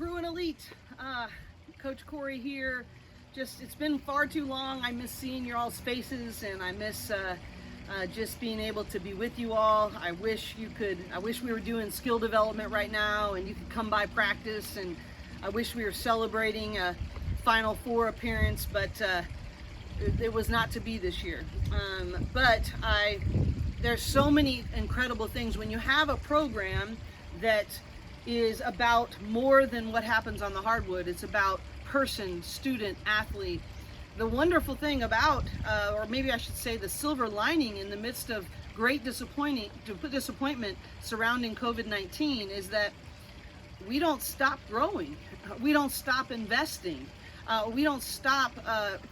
Bruin Elite, Coach Corey here. It's been far too long. I miss seeing your all's faces, and I miss just being able to be with you all. I wish we were doing skill development right now and you could come by practice, and I wish we were celebrating a Final Four appearance, but it was not to be this year. There's so many incredible things when you have a program that is about more than what happens on the hardwood. It's about person, student, athlete. The wonderful thing about, or maybe I should say the silver lining in the midst of great disappointment surrounding COVID-19 is that we don't stop growing. We don't stop investing. We don't stop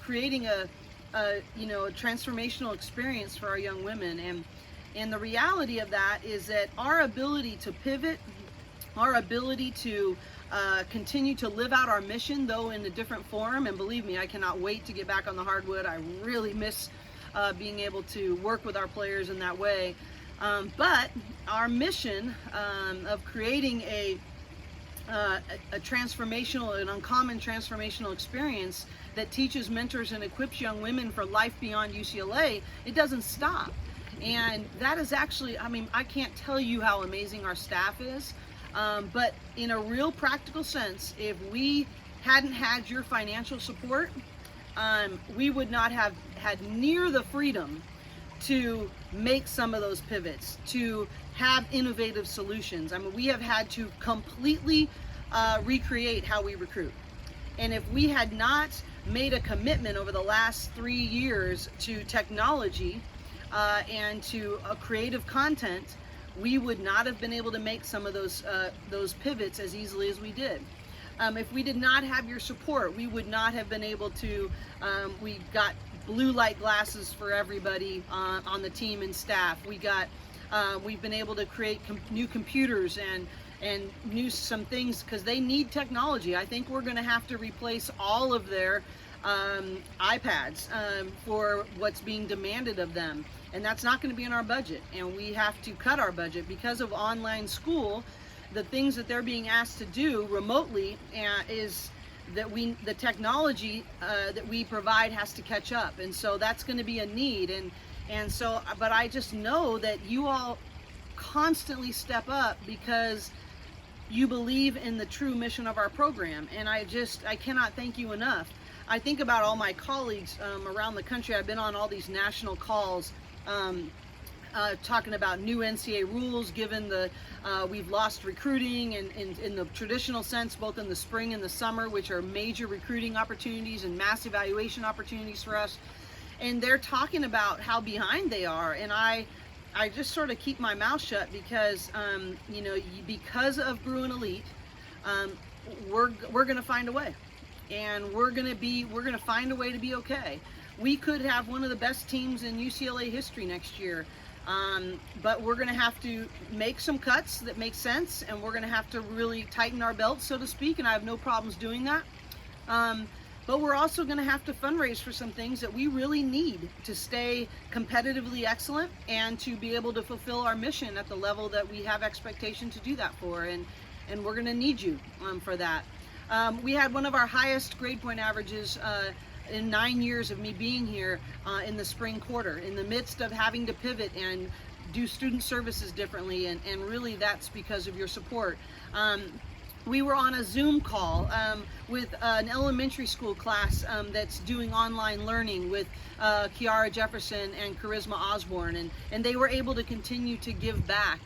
creating a transformational experience for our young women. And the reality of that is that our ability to pivot, our ability to continue to live out our mission, though in a different form, and believe me, I cannot wait to get back on the hardwood. I really miss being able to work with our players in that way. But our mission of creating a transformational, an uncommon transformational experience that teaches, mentors, and equips young women for life beyond UCLA, it doesn't stop. And that is actually, I can't tell you how amazing our staff is. But in a real practical sense, if we hadn't had your financial support, we would not have had near the freedom to make some of those pivots, to have innovative solutions. We have had to completely recreate how we recruit. And if we had not made a commitment over the last 3 years to technology and to creative content, we would not have been able to make some of those pivots as easily as we did. If we did not have your support, we would not have been able to. We got blue light glasses for everybody on the team and staff. We've been able to create new computers and some things because they need technology. I think we're going to have to replace all of their iPads for what's being demanded of them, and that's not going to be in our budget, and we have to cut our budget because of online school. The things that they're being asked to do remotely is that the technology that we provide has to catch up, and so that's going to be a need. But I just know that you all constantly step up because you believe in the true mission of our program, and I cannot thank you enough. I think about all my colleagues around the country. I've been on all these national calls talking about new NCAA rules, given we've lost recruiting in the traditional sense, both in the spring and the summer, which are major recruiting opportunities and mass evaluation opportunities for us. And they're talking about how behind they are. And I just sort of keep my mouth shut because, because of Bruin Elite, we're going to find a way. And we're going to find a way to be okay. We could have one of the best teams in UCLA history next year. But we're going to have to make some cuts that make sense, and we're going to have to really tighten our belts, so to speak, and I have no problems doing that. But we're also going to have to fundraise for some things that we really need to stay competitively excellent and to be able to fulfill our mission at the level that we have expectation to do that for, and we're going to need you for that. We had one of our highest grade point averages in 9 years of me being here in the spring quarter, in the midst of having to pivot and do student services differently, and really that's because of your support. We were on a Zoom call with an elementary school class that's doing online learning with Kiara Jefferson and Charisma Osborne, and they were able to continue to give back.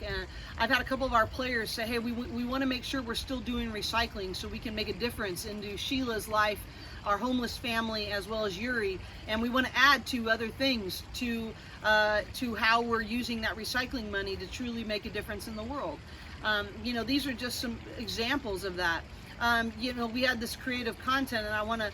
I've had a couple of our players say, hey, we want to make sure we're still doing recycling so we can make a difference into Sheila's life, our homeless family, as well as Yuri, and we want to add 2 other things to how we're using that recycling money to truly make a difference in the world. These are just some examples of that. We had this creative content, and I want to,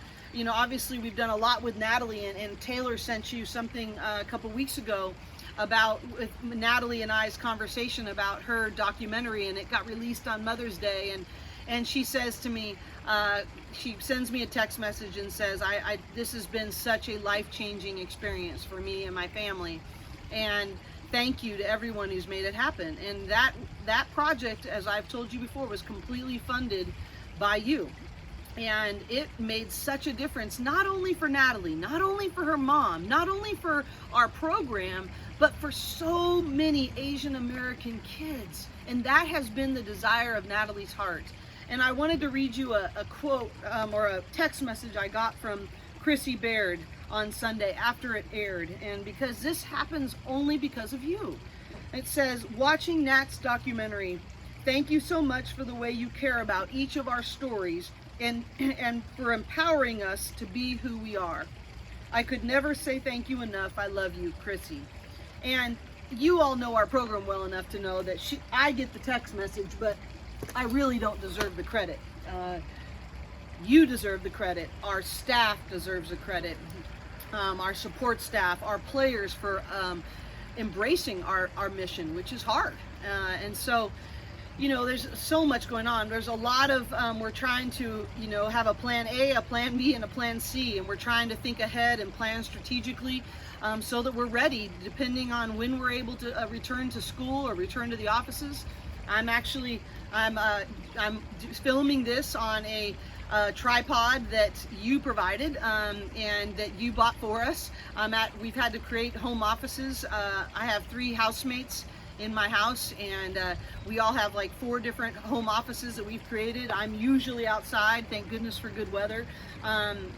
obviously we've done a lot with Natalie, and Taylor sent you something a couple weeks ago about with Natalie and I's conversation about her documentary, and it got released on Mother's Day, and she says to me, she sends me a text message and says, this has been such a life-changing experience for me and my family, and thank you to everyone who's made it happen. And that project, as I've told you before, was completely funded by you. And it made such a difference, not only for Natalie, not only for her mom, not only for our program, but for so many Asian American kids. And that has been the desire of Natalie's heart. And I wanted to read you a quote or a text message I got from Chrissy Baird on Sunday after it aired. And because this happens only because of you. It says, watching Nat's documentary, thank you so much for the way you care about each of our stories and for empowering us to be who we are. I could never say thank you enough. I love you, Chrissy. And you all know our program well enough to know that I get the text message, but I really don't deserve the credit. You deserve the credit. Our staff deserves the credit. Our support staff, our players for embracing our mission, which is hard. And so, you know, there's so much going on. There's a lot of, we're trying to, you know, have a plan A, a plan B, and a plan C. And we're trying to think ahead and plan strategically so that we're ready, depending on when we're able to return to school or return to the offices. I'm filming this on a tripod that you provided and that you bought for us. We've had to create home offices. I have 3 housemates in my house, and we all have like 4 different home offices that we've created. I'm usually outside, thank goodness for good weather.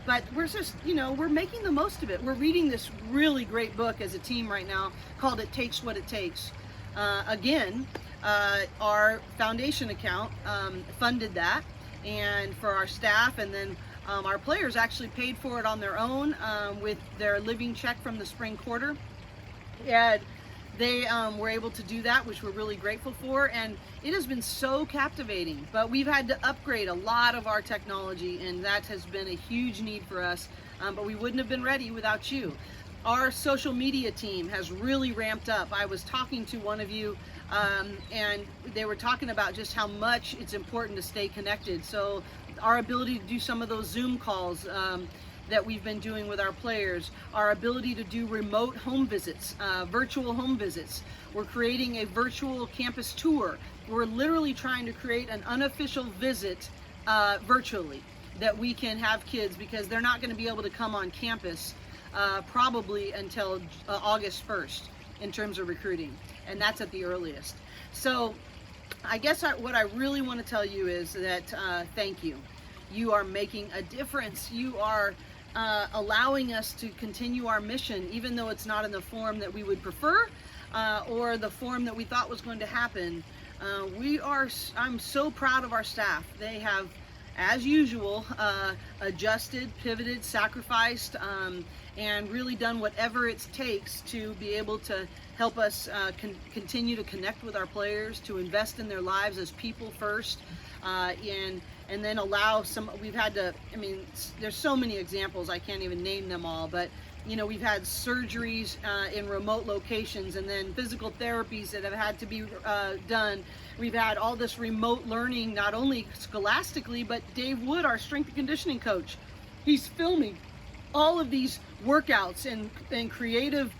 But we're just, you know, we're making the most of it. We're reading this really great book as a team right now called It Takes What It Takes. Our foundation account funded that, and for our staff, and then our players actually paid for it on their own with their living check from the spring quarter. And they were able to do that, which we're really grateful for, and it has been so captivating. But we've had to upgrade a lot of our technology, and that has been a huge need for us, but we wouldn't have been ready without you. Our social media team has really ramped up. I was talking to one of you, and they were talking about just how much it's important to stay connected. So our ability to do some of those Zoom calls that we've been doing with our players, our ability to do remote home visits, virtual home visits. We're creating a virtual campus tour. We're literally trying to create an unofficial visit virtually that we can have kids, because they're not going to be able to come on campus probably until August 1st in terms of recruiting, and that's at the earliest. So I guess what I really want to tell you is that thank you. You are making a difference. You are allowing us to continue our mission, even though it's not in the form that we would prefer or the form that we thought was going to happen. I'm so proud of our staff. They have, as usual, adjusted, pivoted, sacrificed, and really done whatever it takes to be able to help us continue to connect with our players, to invest in their lives as people first, and then allow we've had to, I mean, there's so many examples, I can't even name them all, but you know, we've had surgeries in remote locations, and then physical therapies that have had to be done. We've had all this remote learning, not only scholastically, but Dave Wood, our strength and conditioning coach, he's filming all of these workouts and creative,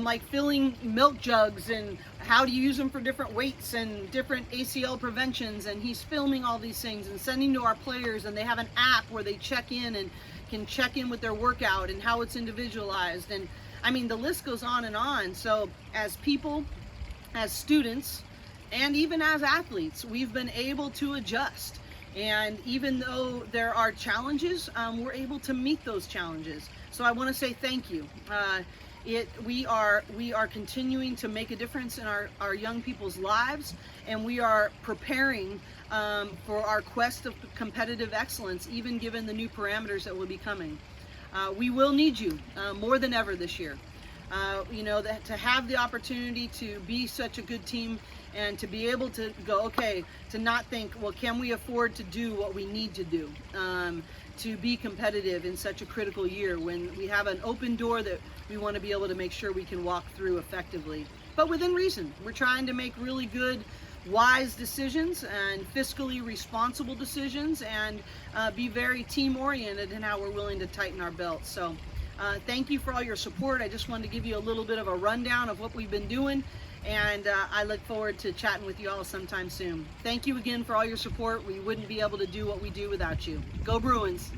like filling milk jugs and how to use them for different weights and different ACL preventions, and he's filming all these things and sending to our players, and they have an app where they check in and can check in with their workout and how it's individualized. And I mean, the list goes on and on. So as people, as students, and even as athletes, we've been able to adjust. And even though there are challenges, we're able to meet those challenges. So I want to say thank you. We are continuing to make a difference in our young people's lives, and we are preparing for our quest of competitive excellence, even given the new parameters that will be coming. We will need you more than ever this year. You know, to have the opportunity to be such a good team and to be able to go, okay, to not think, well, can we afford to do what we need to do to be competitive in such a critical year when we have an open door that we want to be able to make sure we can walk through effectively, but within reason. We're trying to make really good, wise decisions and fiscally responsible decisions, and be very team oriented in how we're willing to tighten our belts. So thank you for all your support. I just wanted to give you a little bit of a rundown of what we've been doing, And I look forward to chatting with you all sometime soon. Thank you again for all your support. We wouldn't be able to do what we do without you. Go Bruins!